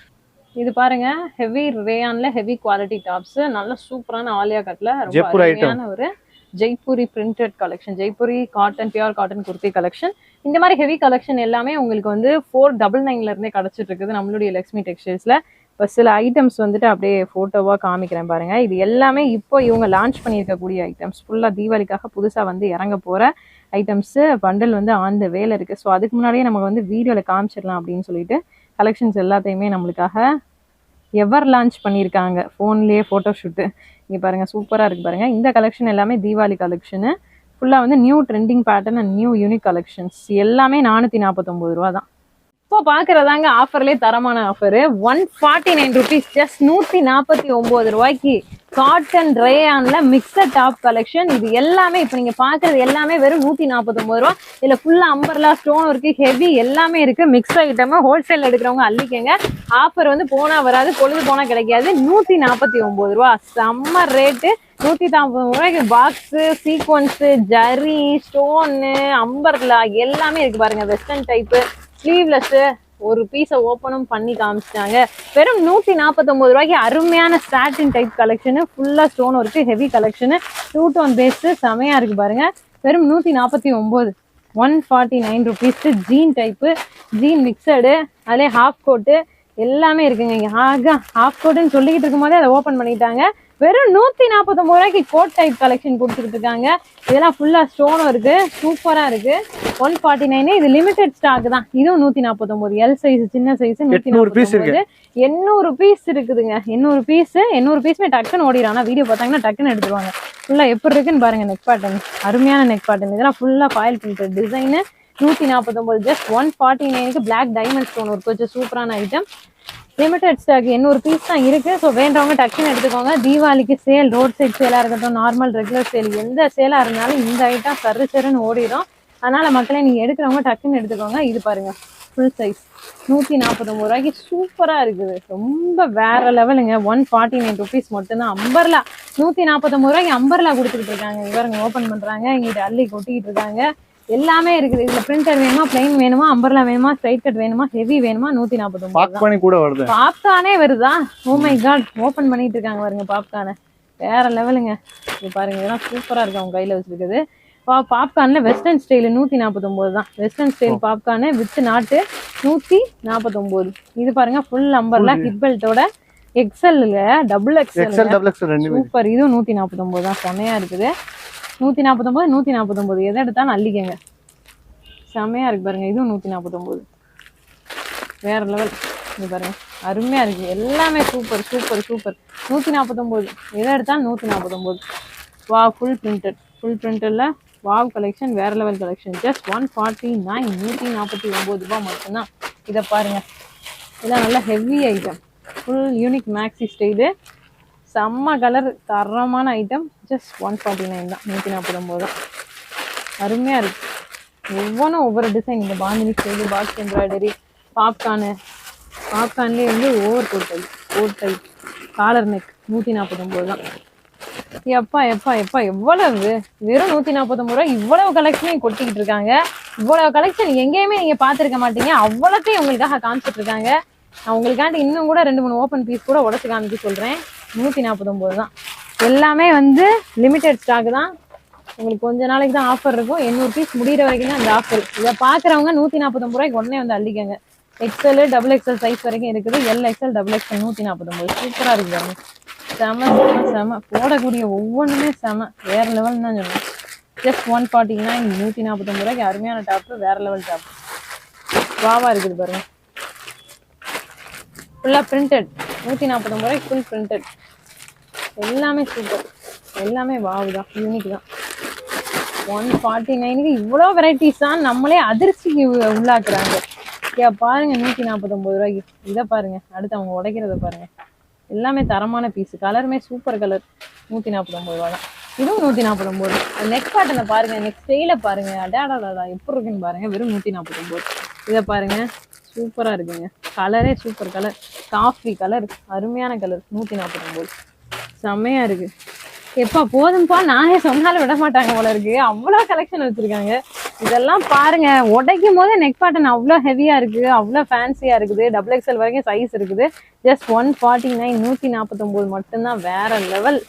[SPEAKER 1] இது பாருங்க ஹெவி ரேயான்ல ஹெவி குவாலிட்டி டாப்ஸ், நல்ல சூப்பரான ஆலியா கட்ல ரொம்ப அருமையான ஒரு Jaipuri printed collection, Jaipuri cotton, pure cotton kurti collection. இந்த மாதிரி ஹெவி கலெக்ஷன் எல்லாமே உங்களுக்கு வந்து 499 இருந்தே கிடைச்சிட்டு இருக்குது நம்மளுடைய லக்ஷ்மி டெக்ஸ்டைல்ஸ்ல. இப்போ சில ஐட்டம்ஸ் வந்துட்டு அப்படியே போட்டோவா காமிக்கிறேன் பாருங்க. இது எல்லாமே இப்போ இவங்க லான்ச் பண்ணியிருக்கக்கூடிய ஐட்டம்ஸ், ஃபுல்லா தீபாவளிக்காக புதுசா வந்து இறங்க போற ஐட்டம்ஸ். பண்டல் வந்து ஆன் த வேல இருக்கு. ஸோ அதுக்கு முன்னாடியே நம்ம வந்து வீடியோல காமிச்சிடலாம் அப்படின்னு சொல்லிட்டு கலெக்ஷன்ஸ் எல்லாத்தையுமே நம்மளுக்காக எவர் லான்ச் பண்ணியிருக்காங்க, ஃபோன்லேயே ஃபோட்டோ ஷூட்டு. இங்கே பாருங்க, சூப்பராக இருக்கு பாருங்க. இந்த கலெக்ஷன் எல்லாமே தீபாவளி கலெக்ஷனு, ஃபுல்லாக வந்து new trending pattern and new unique collections. எல்லாமே 449 ரூபா தான். இப்போ பார்க்குறதாங்க ஆஃபர்லேயே தரமான ஆஃபர். 149 ருபீஸ், ஜஸ்ட் 149 ரூபாய்க்கு காட்டன் ரேயான்ல மிக்சட் டாப் கலெக்ஷன். இது எல்லாமே இப்போ நீங்க பாக்குறது எல்லாமே வெறும் 149 ரூபா. இதுல ஃபுல்லா அம்பர்லா ஸ்டோன் இருக்கு, ஹெவி எல்லாமே இருக்கு. மிக்ஸ் ஐட்டம் ஹோல்சேல் எடுக்கிறவங்க அள்ளிக்கங்க. ஆஃபர் வந்து போனா வராது, பொழுது போனா கிடைக்காது. 149 ரூபா, செம்ம ரேட்டு. 149 ரூபாய்க்கு box, sequence, zari, stone, umbrella எல்லாமே இருக்கு பாருங்க. வெஸ்டர்ன் டைப்பு, ஸ்லீவ்லெஸ், ஒரு பீஸை ஓப்பனும் பண்ணி காமிச்சிட்டாங்க. வெறும் 149 ரூபாய்க்கு அருமையான சாட்டின் டைப் கலெக்ஷனு, ஃபுல்லா ஸ்டோன் இருக்கு, ஹெவி கலெக்ஷனு, 2 டோன் பேஸ், செமையா இருக்கு பாருங்க. வெறும் 149, 149 rupees. Jean type, jean mixed, அதே ஹாஃப் கோட்டு எல்லாமே இருக்குங்க. இங்க ஹாஃப் கோட்டுன்னு சொல்லிக்கிட்டு இருக்கும் போதே அதை ஓப்பன் பண்ணிட்டாங்க. வெறும் 149 ரூபாய்க்கு கோட் டைப் கலெக்ஷன் கொடுத்துக்கிட்டு இருக்காங்க. இதெல்லாம் ஃபுல்லா ஸ்டோனும் இருக்கு, சூப்பரா இருக்கு. 149, இது லிமிடெட் ஸ்டாக் தான். இதுவும் 149, எல் சைஸ், சின்ன சைஸ் 149. 800 பீஸ் இருக்குதுங்க. 800 பீஸ்மே டக்குன்னு ஓடிடும். ஆனா வீடியோ பார்த்தாங்கன்னா டக்குன்னு எடுத்துருவாங்க. ஃபுல்லா எப்படி இருக்குன்னு பாருங்க. நெக் பேட்டர்ன், அருமையான நெக் பேட்டர்ன். இதெல்லாம் ஃபுல்லா ஃபாயில் பிரிண்டட் டிசைனு. 149, ஜஸ்ட் 149க்கு பிளாக் டைமண்ட் ஸ்டோன் ஒர்க் வச்சு சூப்பரான ஐட்டம். லிமிடெட் ஸ்டாக் 800 பீஸ் தான் இருக்கு. ஸோ வேண்டவங்க டக்குன்னு எடுத்துக்கோங்க. தீபாவளிக்கு சேல், ரோட் சைட் சேலா இருக்கட்டும், நார்மல் ரெகுலர் சேல், எந்த சேலா இருந்தாலும் இந்த ஐட்டம் சருன்னு ஓடிடும். அதனால மக்களை நீங்க எடுக்கிறவங்க டக்குன்னு எடுத்துக்கோங்க. இது பாருங்க, ஃபுல் சைஸ் 149 ரூபாய்க்கு சூப்பரா இருக்குது. ரொம்ப வேற லெவலுங்க. 149 ருபீஸ் மட்டும்தான். அம்பர்லா 149 ரூபாய்க்கு அம்பர்லா கொடுத்துக்கிட்டு இருக்காங்க. இவருங்க ஓப்பன் பண்றாங்க, இங்கிட்ட அள்ளி கொட்டிக்கிட்டு இருக்காங்க. எல்லாமே இருக்குது. இதுல பிரிண்டர் வேணுமா, பிளைன் வேணுமா, அம்பர்லா வேணுமா, ஸ்ட்ரைட் கட் வேணுமா, ஹெவி வேணுமா, 149
[SPEAKER 2] கூட வருது.
[SPEAKER 1] பாப்கார்னே வருதா? ஓ மை காட், ஓபன் பண்ணிட்டு இருக்காங்க பாருங்க பாப்கார்னை. வேற லெவலுங்க. இது பாருங்க, இதெல்லாம் சூப்பரா இருக்கு அவங்க கையில வச்சிருக்குது. பாப்கார்ன்ல வெஸ்டர்ன் ஸ்டைல் 149 தான். வெஸ்டர்ன் ஸ்டைல் பாப்கார்னு வித் நாட்டு 149. இது பாருங்க, ஃபுல் அம்பர்லா ஹிப் பெல்ட்டோட எக்ஸல்ல டபுள் எக்ஸல் சூப்பர். இதுவும் 149 தான். செமையா இருக்குது. 149, 149 எதை எடுத்தாலும் அள்ளிக்கங்க. செமையா இருக்கு பாருங்க. இதுவும் 149, வேற லெவல். இது பாருங்க, அருமையா இருக்கு. எல்லாமே சூப்பர் சூப்பர் சூப்பர். 149 எதை எடுத்தாலும் 149. வா, ஃபுல் பிரிண்டட்ல வாவ் கலெக்ஷன், வேற லெவல் கலெக்ஷன். ஜஸ்ட் 149, 149 ரூபாய் மட்டும்தான். இதை பாருங்க, இதெல்லாம் நல்ல heavy item, full unique maxi style, செம்ம கலர், தரமான ஐட்டம். ஜஸ்ட் 149 தான், 149 தான். அருமையா இருக்கு. ஒவ்வொன்றும் ஒவ்வொரு டிசைன். இந்த பாந்தினி ஸ்டைலு, பாக்ஸ் எம்ப்ராய்டரி, பாப்கார்ன்லேயே வந்து over coat type collar neck 149 தான். எப்பா எப்பா எப்பா எவ்வளவு! வெறும் 149 ரூபாய் இவ்வளவு கலெக்ஷனையும் கொட்டிக்கிட்டு இருக்காங்க. இவ்வளவு கலெக்ஷன் எங்கேயுமே நீங்க பாத்துருக்க மாட்டீங்க. அவ்வளோத்தையும் உங்களுக்காக காமிச்சிட்டு இருக்காங்க. நான் உங்களுக்காண்டி இன்னும் கூட 2-3 ஓப்பன் பீஸ் கூட உடச்சு காமிக்க சொல்றேன். 149 தான். எல்லாமே வந்து லிமிடெட் ஸ்டாக் தான். உங்களுக்கு கொஞ்ச நாளைக்கு தான் ஆஃபர் இருக்கும். 800 பீஸ் முடிகிற வரைக்கும் தான் இந்த ஆஃபர். இதை பாக்குறவங்க 149 ரூபாய்க்கு உடனே வந்து அள்ளிக்கங்க. எக்ஸ்எல், டபுள் எக்ஸ்எல் சைஸ் வரைக்கும் இருக்குது. L XL, double XL 149. சூப்பரா இருக்கு. செம செம செம. போடக்கூடிய ஒவ்வொன்றுமே செம, வேற லெவல் தான் சொன்னேன். ஜஸ்ட் 149, 149 ரூபாய்க்கு அருமையான டாப்பு, வேற லெவல் டாப். வாவா இருக்குது பாருங்க. ஃபுல்லா பிரிண்டட் 149 ரூபாய்க்கு ஃபுல் பிரிண்டட். எல்லாமே சூப்பர், எல்லாமே வாவ் தான், யூனிக் தான். 149க்கு இவ்வளோ வெரைட்டிஸ் தான், நம்மளே அதிர்ச்சிக்கு உள்ளாக்குறாங்க. பாருங்க 149 ரூபாய்க்கு. இதை பாருங்க, அடுத்து அவங்க உடைக்கிறத பாருங்க. எல்லாமே தரமான பீஸ், கலருமே சூப்பர் கலர். 149 ரூபா தான். இதுவும் 149. நெக் பேட்டர்னை பாருங்க, நெக் ஸ்டைல பாருங்க, அடாடாடா எப்படி இருக்குன்னு பாருங்க. வெறும் 149. இதை பாருங்க, சூப்பரா இருக்குங்க. கலரே சூப்பர் கலர், காஃபி கலர், அருமையான கலர். 149 செம்மையா இருக்கு. எப்பா போதும்பா, நானே சொன்னாலும் விட மாட்டாங்க போல இருக்கு, அவ்வளோ கலெக்ஷன் வச்சிருக்காங்க. இதெல்லாம் பாருங்க, உடைக்கும் போதே நெக் பேட்டர்ன் அவ்வளோ ஹெவியா இருக்கு, அவ்வளோ ஃபேன்சியா இருக்குது. XXL வரைக்கும் சைஸ் இருக்குது. ஜஸ்ட் 149, 149 மட்டும்தான். வேற லெவல்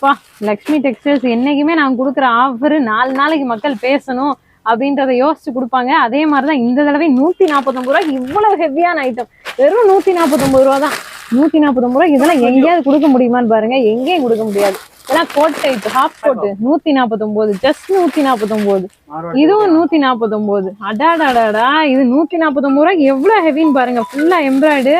[SPEAKER 1] பா. லக்ஷ்மி டெக்ஸ்டைல்ஸ் என்னைக்குமே நான் கொடுக்குற ஆஃபர் 4 நாளைக்கு மக்கள் பேசணும் அப்படின்றத யோசிச்சு கொடுப்பாங்க. அதே மாதிரிதான் இந்த தடவை 149 ரூபாய்க்கு இவ்வளவு ஹெவியான ஐட்டம். வெறும் 149 ரூபா தான். 149 ரூபாய். இதெல்லாம் எங்கேயாவது கொடுக்க முடியுமான்னு பாருங்க, எங்கேயும் கொடுக்க முடியாது. இதெல்லாம் coat type, half coat 149, just 149. இதுவும் 149. அடாடாடாடா, இது 149 ரூபாய்க்கு எவ்வளவு ஹெவின்னு பாருங்க. ஃபுல்லா எம்ப்ராய்டு,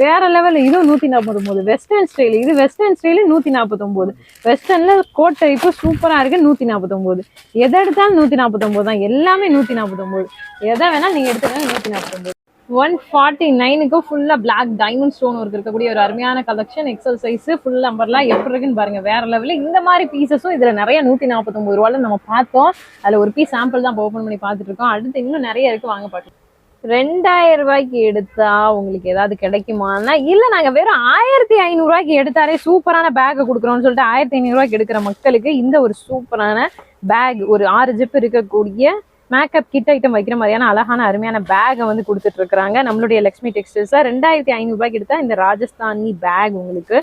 [SPEAKER 1] வேற லெவல். இதுவும் 149. வெஸ்டர்ன் ஸ்டைல், இது வெஸ்டர்ன் ஸ்டைலு 149. வெஸ்டர்ன்ல கோட் டைப்பு சூப்பரா இருக்கு. 149. எதை எடுத்தாலும் 149 தான். எல்லாமே 149. எதை வேணா நீங்க எடுத்துக்கோங்க. 149. 149க்கு ஃபுல்லா பிளாக் டைமண்ட் ஸ்டோன் ஒர்க் இருக்கக்கூடிய ஒரு அருமையான கலெக்ஷன். எக்ஸல் சைஸ், ஃபுல் நம்பர்லாம் எப்படி இருக்குன்னு பாருங்க. வேற லெவலில் இந்த மாதிரி பீசஸும் இதுல நிறைய 149 ரூபாயில நம்ம பார்த்தோம். அதுல ஒரு பீஸ் சாம்பிள் தான் ஓப்பன் பண்ணி பார்த்துட்டு இருக்கோம். அடுத்து இன்னும் நிறைய இருக்கு, வாங்க பார்க்கலாம். 2000 ரூபாய்க்கு எடுத்தா உங்களுக்கு ஏதாவது கிடைக்குமானா இல்ல, நாங்க வெறும் 1500 ரூபாய்க்கு எடுத்தாலே சூப்பரான பேக் கொடுக்குறோம்னு சொல்லிட்டு 1500 ரூபாய்க்கு எடுக்கிற மக்களுக்கு இந்த ஒரு சூப்பரான பேக், ஒரு 6 ஜிப் இருக்கக்கூடிய மேக்கப் கிட் ஐட்டம் வைக்கிற மாதிரியான அழகான அருமையான பேகை வந்து கொடுத்துட்டு இருக்காங்க நம்மளுடைய லக்ஷ்மி டெக்ஸ்டைல்ஸ். 2500 ரூபாய்க்கு எடுத்தா இந்த ராஜஸ்தானி பேக் உங்களுக்கு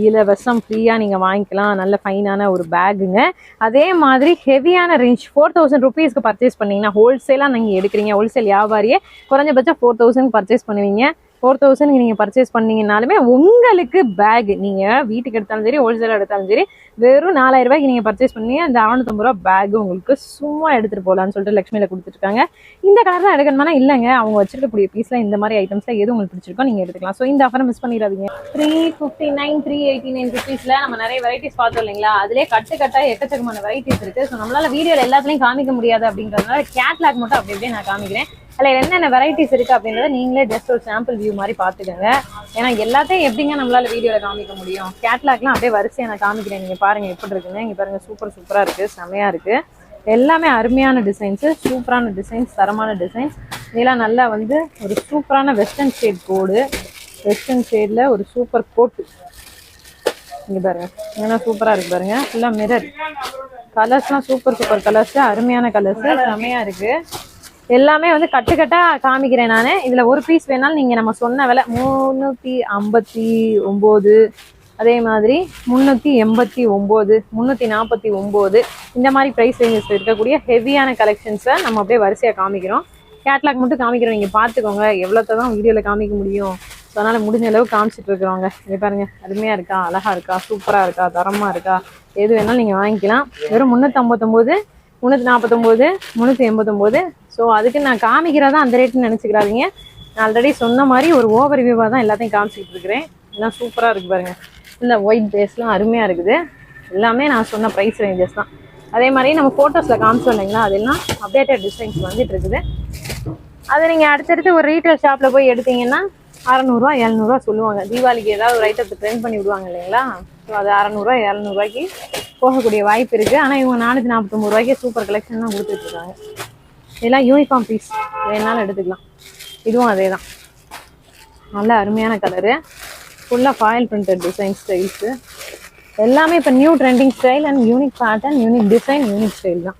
[SPEAKER 1] இலவசம் ஃப்ரீயா நீங்க வாங்கிக்கலாம். நல்ல ஃபைனான ஒரு பேக்குங்க. அதே மாதிரி ஹெவியான ரேஞ்ச் 4000 ருபீஸ்க்கு பர்ச்சேஸ் பண்ணீங்கன்னா, ஹோல்சேலா நீங்க எடுக்கிறீங்க, ஹோல்சேல் வியாபாரியே குறைஞ்சபட்சம் 4000 பர்ச்சேஸ் பண்ணுவீங்க. 4000 நீங்க பர்ச்சேஸ் பண்ணீங்கன்னாலுமே உங்களுக்கு பேக் நீங்க வீட்டுக்கு எடுத்தாலும் சரி, ஹோல்சேலா எடுத்தாலும் சரி, வெறும் 4000 ரூபாய்க்கு நீங்க பர்ச்சேஸ் பண்ணி அந்த 650 ரூபாய் பேக் உங்களுக்கு சும்மா எடுத்துட்டு போகலான்னு சொல்லிட்டு லக்ஷ்மியில கொடுத்துருக்காங்க. இந்த கலர் தான் எடுக்கணும்னா இல்லைங்க, அவங்க வச்சிருக்கக்கூடிய பீஸ்ல இந்த மாதிரி ஐட்டம்ஸ்ல எது உங்களுக்கு பிடிச்சிருக்கோ நீங்க எடுத்துக்கலாம். ஸோ இந்த ஆஃபரை மிஸ் பண்ணிடாதீங்க. 359, 389 ருபீஸ்ல நம்ம நிறைய வெரைட்டிஸ் பார்த்தோம் இல்லைங்களா? அதுலேயே கட்டா எக்கச்சக்கமான வெரைட்டிஸ் இருக்கு. ஸோ நம்மளால வீடியோல எல்லாத்துலையும் காமிக்க முடியாது அப்படின்றதுனால கேட்லாக் மட்டும் அப்படி அப்படியே நான் காமிக்கிறேன். அதில் என்னென்ன வெரைட்டிஸ் இருக்கு அப்படின்றத நீங்களே ஜஸ்ட் ஒரு சாம்பிள் வியூ மாதிரி பார்த்துக்கோங்க. ஏன்னா எல்லாத்தையும் எப்படிங்க நம்மளால வீடியோவில் காமிக்க முடியும்? கேட்லாக்லாம் அப்படியே வரிசையை நான் காமிக்கிறேன். நீங்கள் பாருங்க எப்படி இருக்குங்க. இங்கே பாருங்க, சூப்பராக இருக்கு, செமையா இருக்கு. எல்லாமே அருமையான டிசைன்ஸு, சூப்பரான டிசைன்ஸ், தரமான டிசைன்ஸ். இதெல்லாம் நல்லா வந்து ஒரு சூப்பரான வெஸ்டர்ன் ஷேட் கோடு, வெஸ்டர்ன் ஷேடில் ஒரு சூப்பர் கோட்டு. இங்கே பாருங்க, ஏன்னா சூப்பராக இருக்கு பாருங்க. ஃபுல்லாக மிரர் கலர்ஸ்லாம் சூப்பர் கலர்ஸ், அருமையான கலர்ஸ், செமையா இருக்கு. எல்லாமே வந்து கட்டா காமிக்கிறேன் நான். இதுல ஒரு பீஸ் வேணாலும் நீங்க நம்ம சொன்ன விலை 359, அதே மாதிரி 389, 349 இந்த மாதிரி பிரைஸ் ரேஞ்சஸ் இருக்கக்கூடிய ஹெவியான கலெக்ஷன்ஸை நம்ம அப்படியே வரிசையா காமிக்கிறோம். கேட்லாக் மட்டும் காமிக்கிறோம், நீங்க பாத்துக்கோங்க. எவ்வளவு தான் வீடியோல காமிக்க முடியும், அதனால முடிஞ்ச அளவு காமிச்சிட்டு இருக்கிறோங்க. இங்க பாருங்க, அருமையா இருக்கா, அழகா இருக்கா, சூப்பரா இருக்கா, தரமா இருக்கா, எது வேணாலும் நீங்க வாங்கிக்கலாம். வெறும் 359, 349, 389. ஸோ அதுக்கு நான் காமிக்கிறதா அந்த ரேட்டுன்னு நினச்சிக்கிறாதீங்க. நான் ஆல்ரெடி சொன்ன மாதிரி ஒரு ஓவர் ரிவ்யூவாக தான் எல்லாத்தையும் காமிச்சிட்டு இருக்கிறேன். எல்லாம் சூப்பராக இருக்குது பாருங்கள். இல்லை ஒயிட் பேஸ்லாம் அருமையாக இருக்குது. எல்லாமே நான் சொன்ன ப்ரைஸ் ரேஞ்சஸ் தான். அதே மாதிரி நம்ம ஃபோட்டோஸில் காமிச்சோம் இல்லைங்களா, அதெல்லாம் அப்டேட்டட் டிசைன்ஸ் வந்துட்டு இருக்குது. அதை நீங்கள் அடுத்தடுத்து ஒரு ரீட்டைல் ஷாப்பில் போய் எடுத்தீங்கன்னா 600 700 சொல்லுவாங்க. தீபாவளிக்கு ஏதாவது ஒரு ஐட்டத்தை ட்ரெண்ட் பண்ணி விடுவாங்க இல்லைங்களா? ஸோ அது 600 700 போகக்கூடிய வாய்ப்பு இருக்குது. ஆனால் இவங்க 449 சூப்பர் கலெக்ஷன் தான் கொடுத்துட்டு இருக்காங்க. இதெல்லாம் யூனிஃபார்ம் பீஸ், வேணாலும் எடுத்துக்கலாம். இதுவும் அதே தான், நல்ல அருமையான கலரு, ஃபுல்லாக ஃபாயில் பிரிண்டட் டிசைன் ஸ்டைல்ஸு. எல்லாமே இப்போ new trending style and unique pattern, unique design, unique style தான்.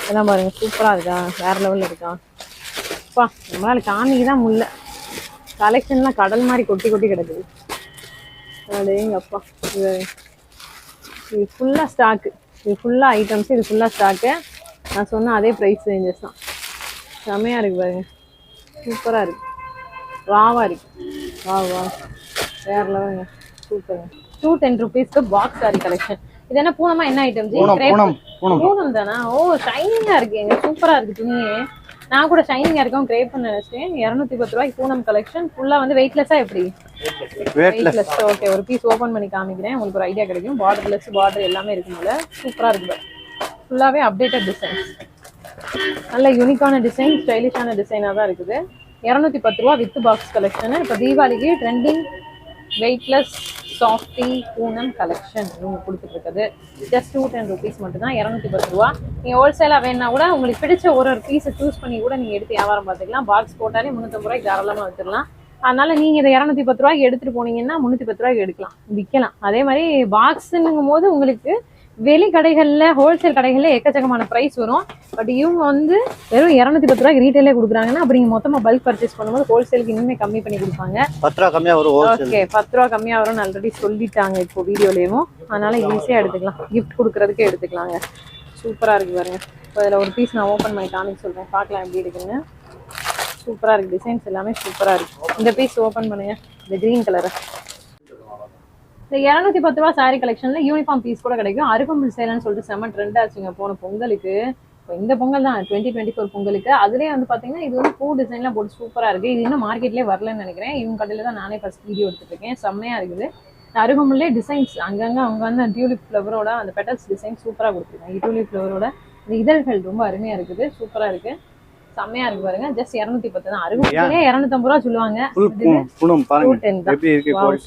[SPEAKER 1] இதெல்லாம் பாருங்கள், சூப்பராக இருக்கா, வேறு லெவலில் இருக்கா. அப்பா நம்மளால் காமிக்கு தான் முடியல, கலெக்ஷன்லாம் கடல் மாதிரி கொட்டி கிடக்குது. அப்படிங்க அப்பா, இது ஃபுல்லாக ஸ்டாக்கு, இது ஃபுல்லாக ஐட்டம்ஸ், இது ஃபுல்லாக ஸ்டாக்கு. நான் சொன்ன அதே ப்ரைஸ் ரேஞ்சஸ் தான். செமையாக இருக்குது பாருங்க, சூப்பராக இருக்குது, வாவாக இருக்குது. வா வேறு லெவலுங்க, சூப்பருங்க. 210 ருபீஸ்க்கு பாக்ஸ் சாரி கலெக்ஷன். இது என்ன பூனமா, என்ன ஐட்டம்? பூனம் தானா? ஓ ஷைனிங்காக இருக்குங்க, சூப்பராக இருக்குது துணியே. நான் கூட ஷைனிங்கா இருக்கும் கிரேப் பண்ண நினைச்சேன். 210 ரூபாய்க்கு பூனம் கலெக்ஷன். ஃபுல்லா வந்து வெயிட்லெஸ்ஸா எப்படி? வெயிட்லெஸ். ஓகே, ஒரு பீஸ் ஓபன் பண்ணி காமிக்கிறேன், உங்களுக்கு ஒரு ஐடியா கிடைக்கும். பார்டர்லெஸ், பார்டர் எல்லாமே இருக்கும்ல, சூப்பரா இருக்கு. ஃபுல்லாவே அப்டேட்டட் டிசைன்ஸ், நல்ல யூனிக்கான டிசைன், ஸ்டைலிஷான டிசைனா தான் இருக்குது. 210 ரூபா வித் பாக்ஸ் கலெக்ஷன். இப்போ தீபாவளிக்கு trending weightless softy Poonam collection இவங்க கொடுத்துட்டு இருக்குது. ஜஸ்ட் 210 rupees மட்டும் தான், 210 ரூபா. நீங்க ஹோல்சேலா வேணா கூட உங்களுக்கு பிடிச்ச ஒரு பீஸை சூஸ் பண்ணி கூட நீங்க எடுத்து வியாபாரம் பார்த்துக்கலாம். பாக்ஸ் போட்டாலே 350 ரூபாய்க்கு தாராளமா வச்சிடலாம். அதனால நீங்க இதை 210 ரூபாய்க்கு எடுத்துட்டு போனீங்கன்னா 310 ரூபாய்க்கு எடுக்கலாம், விற்கலாம். அதே மாதிரி பாக்ஸ்ங்கும் போது உங்களுக்கு வெளி கடைகள்ல, ஹோல்சேல் கடைகள்ல எக்கச்சக்கமான பிரைஸ் வரும். பட் இவங்க வந்து வெறும் 210 ரூபாய்க்கு ரீட்டைலே கொடுக்குறாங்கன்னா, அப்படி நீங்க மொத்தமா பல்க் பர்ச்சேஸ் பண்ணும்போது ஹோல்சேலுக்கு இன்னுமே கம்மி பண்ணி கொடுப்பாங்க.
[SPEAKER 2] 10 ரூபா கம்மியா வரும்.
[SPEAKER 1] ஓகே, 10 ரூபா கம்மியா வரும்னு ஆல்ரெடி சொல்லிட்டாங்க இப்போ வீடியோலயும். அதனால ஈஸியா எடுத்துக்கலாம், கிஃப்ட் கொடுக்கறதுக்கே எடுத்துக்கலாங்க. சூப்பரா இருக்கு பாருங்க. இப்போ இதுல ஒரு பீஸ் நான் ஓபன் பண்ணி காமிக்க சொல்றேன், பார்க்கலாம் எப்படி இருக்குன்னு. சூப்பரா இருக்கு, டிசைன்ஸ் எல்லாமே சூப்பரா இருக்கு. இந்த பீஸ் ஓபன் பண்ணுங்க, இந்த கிரீன் கலர். இந்த 210 ரூபா சாரி கலெக்ஷன்ல யூனிஃபார்ம் பீஸ் கூட கிடைக்கும். அருகம்புல் சேலைன்னு சொல்லிட்டு செம்ம ட்ரெண்ட் ஆச்சுங்க போன பொங்கலுக்கு. இந்த பொங்கல் தான் 2024 பொங்கலுக்கு. அதுலேயே வந்து பாத்தீங்கன்னா இது வந்து பூ டிசைன்லாம் போட்டு சூப்பரா இருக்கு. இது இன்னும் மார்க்கெட்லேயே வரலன்னு நினைக்கிறேன். இவங்க கடையில தான் நானே ஃபர்ஸ்ட் வீடியோ எடுத்துட்டு இருக்கேன். செம்மையா இருக்குது. அருகம்புல்லே டிசைன்ஸ் அங்கங்க அவங்க வந்து டியூலிப் ஃப்ளவரோட அந்த பெட்டல்ஸ் டிசைன் சூப்பரா கொடுத்துருக்காங்க. டியூலிப் ஃப்ளவரோட இந்த இதழ்கள் ரொம்ப அருமையா இருக்குது, சூப்பரா இருக்கு, செம்மையா இருக்கு பாருங்க. ஜஸ்ட் 210 தான். அருகம்புல்லே 250 ரூபா சொல்லுவாங்க.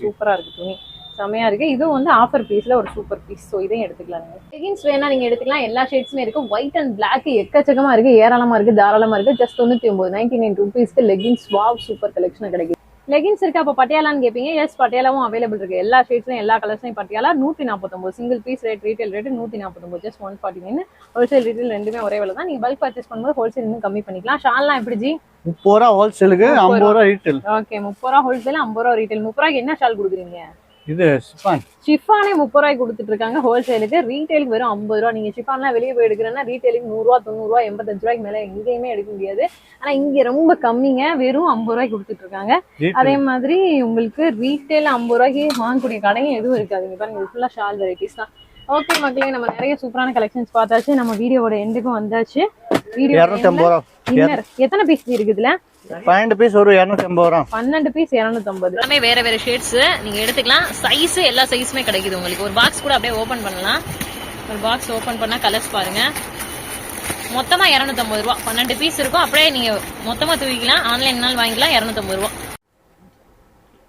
[SPEAKER 1] சூப்பரா இருக்கு, துணி செம்மையா இருக்கு. இதுவும் வந்து ஆஃபர் பீஸ்ல ஒரு சூப்பர் பீஸ். ஸோ இதையும் எடுத்துக்கலாம். லெகின்ஸ் வேணா நீங்க எடுத்துக்கலாம், எல்லா ஷேட்ஸுமே இருக்கு. ஒயிட் அண்ட் பிளாக் எக்கச்சக்கமா இருக்கு, ஏராளமா இருக்கு, தாராளமா இருக்கு. ஜஸ்ட் 99 ரூபீஸ்க்கு லெகின்ஸ் வாவ் சூப்பர் கலெக்ஷன் கிடைக்கும். லெகின்ஸ் இருக்கு. அப்போ பட்டியாலான்னு கேட்பீங்க. எஸ், பட்டியாலாவும் அவைலபிள் இருக்கு. எல்லா ஷேட்ஸ்லயும் எல்லா கலர்ஸ்லயும் பட்டியாலா 149. Single piece rate, retail rate 149, just 149. Wholesale retail ரெண்டுமே ஒரே விலை தான். நீங்க பல்க் பர்ச்சேஸ் பண்ணும்போது ஹோல்சேல் இன்னும் கம்மி பண்ணிக்கலாம். ஷால்லாம் எப்படி ஜி?
[SPEAKER 2] 30 ரூபா ஹோல்சேலுக்கு, 50 ரூபா ரீட்டைல்.
[SPEAKER 1] ஓகே, 30 ரூபா ஹோல்சேல், 50 ரூபா ரீட்டைல். 30 ரூபாய்க்கு என்ன ஷால் கொடுக்குறீங்க?
[SPEAKER 2] இது
[SPEAKER 1] ஷிஃபானே 30 ரூபாய்க்கு கொடுத்துட்டு இருக்காங்க ஹோல்சேலுக்கு. ரீட்டைலுக்கு வெறும் 50 ரூபா. நீங்க ஷிஃபான்லாம் வெளியே போய் எடுக்கிறேன்னா ரீட்டைலுக்கு 100 ரூபா, 90 ரூபா, 85 ரூபாய்க்கு மேல எங்கேயுமே எடுக்க முடியாது. ஆனா இங்க ரொம்ப கம்மிங்க, வெறும் 50 ரூபாய்க்கு கொடுத்துட்டு இருக்காங்க. அதே மாதிரி உங்களுக்கு ரீட்டைல் 50 ரூபாய்க்கு வாங்கக்கூடிய கடையும் எதுவும் இருக்காது. பாருங்க, இது ஃபுல்லா ஷால் வெரைட்டிஸ் தான். ஓகே மக்களே, நம்ம நிறைய சூப்பரான கலெக்ஷன்ஸ் பார்த்தாச்சு. நம்ம வீடியோவோட எண்டுக்கும் வந்தாச்சு. வீடியோ 250 ரூபா. எத்தனை பீஸ் இருக்குதுல?
[SPEAKER 2] 12 பீஸ் ஒரு 250 ரூபா.
[SPEAKER 1] 12 பீஸ் 250. எல்லாமே வேற வேற ஷேட்ஸ், நீங்க எடுத்துக்கலாம். சைஸ் எல்லா சைஸுமே கிடைக்குது உங்களுக்கு. ஒரு பாக்ஸ் கூட அப்படியே ஓபன் பண்ணலாம். ஒரு பாக்ஸ் ஓபன் பண்ணா கலர்ஸ் பாருங்க. மொத்தமா 250 ரூபா. 12 பீஸ் இருக்கும். அப்படியே நீங்க மொத்தமா தூக்கிக்கலாம், ஆன்லைன்னாலும் வாங்கிக்கலாம். 250 ரூபா.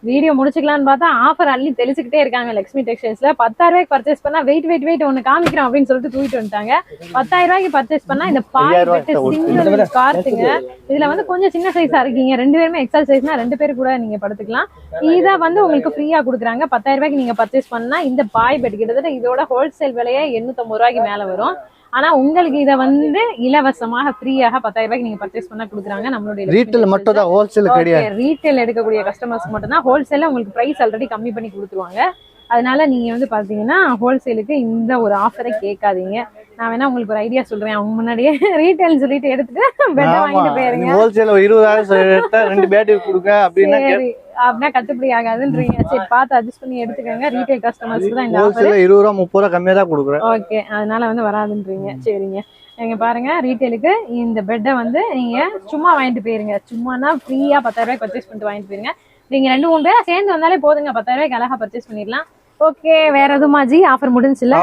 [SPEAKER 1] வீடியோ முடிச்சுக்கலான்னு பார்த்தா ஆஃபர் அள்ளி தெளிச்சுக்கிட்டே இருக்காங்க லக்ஷ்மி டெக்ஸ்டைல்ஸ்ல. 10,000 ரூபாய்க்கு பர்ச்சேஸ் பண்ணா வெயிட் ஒன்னு காமிக்கிறோம் அப்படின்னு சொல்லிட்டு தூக்கிட்டு வந்துட்டாங்க. 10,000 ரூபாய்க்கு பர்ச்சேஸ் பண்ணா இந்த பாய் பெட்டு சிங்கிள் கார்ட்டுங்க. இதுல வந்து கொஞ்சம் சின்ன சைஸா இருக்கீங்க, 2 பேருமே எக்ஸல் சைஸ்னா 2 பேர் கூட நீங்க படுத்துக்கலாம். இதை வந்து உங்களுக்கு ஃப்ரீயா கொடுக்குறாங்க. 10,000 ரூபாய்க்கு நீங்க பர்ச்சேஸ் பண்ணா இந்த பாய் பெட் கிட்டத்தட்ட இதோட ஹோல்சேல் விலையே 850 ரூபாய்க்கு மேல வரும். ஆனா உங்களுக்கு இதை வந்து இலவசமாக ஃப்ரீயாக 10,000 ரூபாய்க்கு நீங்க பர்ச்சேஸ் பண்ணா கொடுக்குறாங்க. நம்மளுடைய
[SPEAKER 2] ரீட்டைல் மட்டும் தான், ஹோல்சேல் கிடையாது.
[SPEAKER 1] ரீட்டைல் எடுக்கக்கூடிய கஸ்டமர்ஸ்க்கு மட்டும் தான். ஹோல்சேல்ல உங்களுக்கு பிரைஸ் ஆல்ரெடி கம்மி பண்ணி கொடுத்துருவாங்க. அதனால நீங்க வந்து பாத்தீங்கன்னா ஹோல்சேலுக்கு இந்த ஒரு ஆஃபரை கேட்காதீங்க. நான் வேணா உங்களுக்கு ஒரு ஐடியா சொல்றேன். அவங்க முன்னாடியே ரீட்டைல் சொல்லிட்டு எடுத்துட்டு பெட்டை வாங்கிட்டு போயிருங்க.
[SPEAKER 2] ஹோல்சேல் 20,000 எடுத்தா 2 பேட்டரி கொடுங்க அப்படின்னா
[SPEAKER 1] கட்டுப்படி ஆகாதுன்றீங்க. சரி, பார்த்து அட்ஜஸ்ட் பண்ணி எடுத்துக்கோங்க. ரீட்டைல் கஸ்டமர்ஸ்க்கு தான் இந்த ஆஃபர்.
[SPEAKER 2] 20 ரூபா 30 ரூபா கம்மியா தான் கொடுக்குறேன்.
[SPEAKER 1] ஓகே, அதனால வந்து வராதுன்றீங்க. சரிங்க, நீங்க பாருங்க, ரீட்டைலுக்கு இந்த பெட்டை வந்து நீங்க சும்மா வாங்கிட்டு போயிருங்க. சும்மானா ஃப்ரீயா 10,000 ரூபாய்க்கு பர்ச்சேஸ் பண்ணிட்டு வாங்கிட்டு போயிருங்க. நீங்க 2-3 பேர் சேர்ந்து வந்தாலே போதுங்க, 10,000 ரூபாய்க்கு அழகா பர்ச்சேஸ் பண்ணிடலாம். ஓகே, வேற எதுவுமா ஜி? ஆஃபர் முடிஞ்சுல?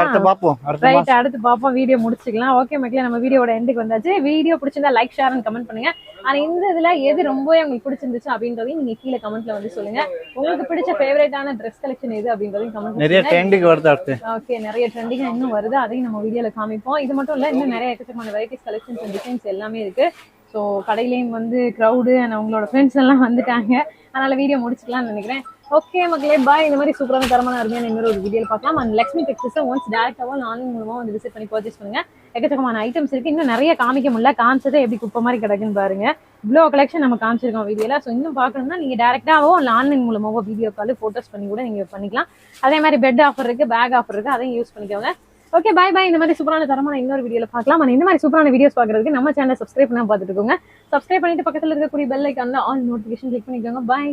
[SPEAKER 1] அடுத்து பாப்போம், வீடியோ முடிச்சுக்கலாம். ஓகே மக்களே, நம்ம வீடியோட எண்டுக்கு வந்தாச்சு. வீடியோ பிடிச்சிருந்தா லைக், ஷேர் அண்ட் கமெண்ட் பண்ணுங்க. ஆனா இந்த இதுல எது ரொம்பவே உங்களுக்கு பிடிச்சிருந்துச்சு அப்படின்றதையும் நீங்க கீழே கமெண்ட்ல வந்து சொல்லுங்க. உங்களுக்கு பிடிச்ச ஃபேவரட்டான ட்ரெஸ் கலெக்ஷன் எது அப்படின்றதையும் கமெண்ட்
[SPEAKER 2] நிறைய ட்ரெண்டிங் வருது அடுத்து.
[SPEAKER 1] ஓகே, நிறைய ட்ரெண்டிங் இன்னும் வருது, அதையும் நம்ம வீடியோல காமிப்போம். இது மட்டும் இல்ல, இன்னும் நிறைய எக்கச்சக்கமான வெரைட்டிஸ், கலெக்ஷன்ஸ் அண்ட் டிசைன்ஸ் எல்லாமே இருக்கு. ஸோ கடையிலையும் வந்து க்ரௌடு அண்ட் அவங்களோட ஃப்ரெண்ட்ஸ் எல்லாம் வந்துட்டாங்க. அதனால வீடியோ முடிச்சுக்கலாம்னு நினைக்கிறேன். ஓகே மக்களே, பாய். இந்த மாதிரி சூப்பரான தரமான அருமையான இன்னொரு ஒரு வீடியோ பார்க்கலாம். அந்த லக்ஷ்மி டெக்ஸ்டைல்ஸ் ஒன்ஸ் டேரக்டாவோ ஆன்லைன் மூலமா வந்து விசிட் பண்ணி பர்ச்சேஸ் பண்ணுங்க. எக்கச்சக்கமான ஐட்டம்ஸ் இருக்கு. இன்னும் நிறைய காமிக்க முடியல, காமிச்சதே எப்படி குப்பை மாதிரி கிடக்குன்னு பாருங்க. இவ்வளோ கலெக்ஷன் நம்ம காமிச்சிருக்கோம் வீடியோல. ஸோ இன்னும் பார்க்கணும்னா நீங்க டேரக்டாவோ இல்லை ஆன்லைன் மூலமாவோ வீடியோ கால் போட்டோஸ் பண்ணி கூட நீங்க பண்ணிக்கலாம். அதே மாதிரி பெட் ஆஃபர் இருக்கு, பேக் ஆஃபர் இருக்கு, அதையும் யூஸ் பண்ணிக்கோங்க. ஓகே, பாய் பாய். இந்த மாதிரி சூப்பரான தரமான இன்னொரு வீடியோல பார்க்கலாம். ஆனால் இந்த மாதிரி சூப்பரான வீடியோஸ் பார்க்கறதுக்கு நம்ம சேனல் சப்ஸ்கிரைப் பண்ணா பார்த்துட்டு இருக்கோங்க. சப்ஸ்கிரைப் பண்ணிட்டு பக்கத்தில் இருக்கக்கூடிய பெல் ஐக்கான்ல ஆல் நோட்டிஃபிகேஷன் கிளிக் பண்ணிக்கோங்க. பாய்.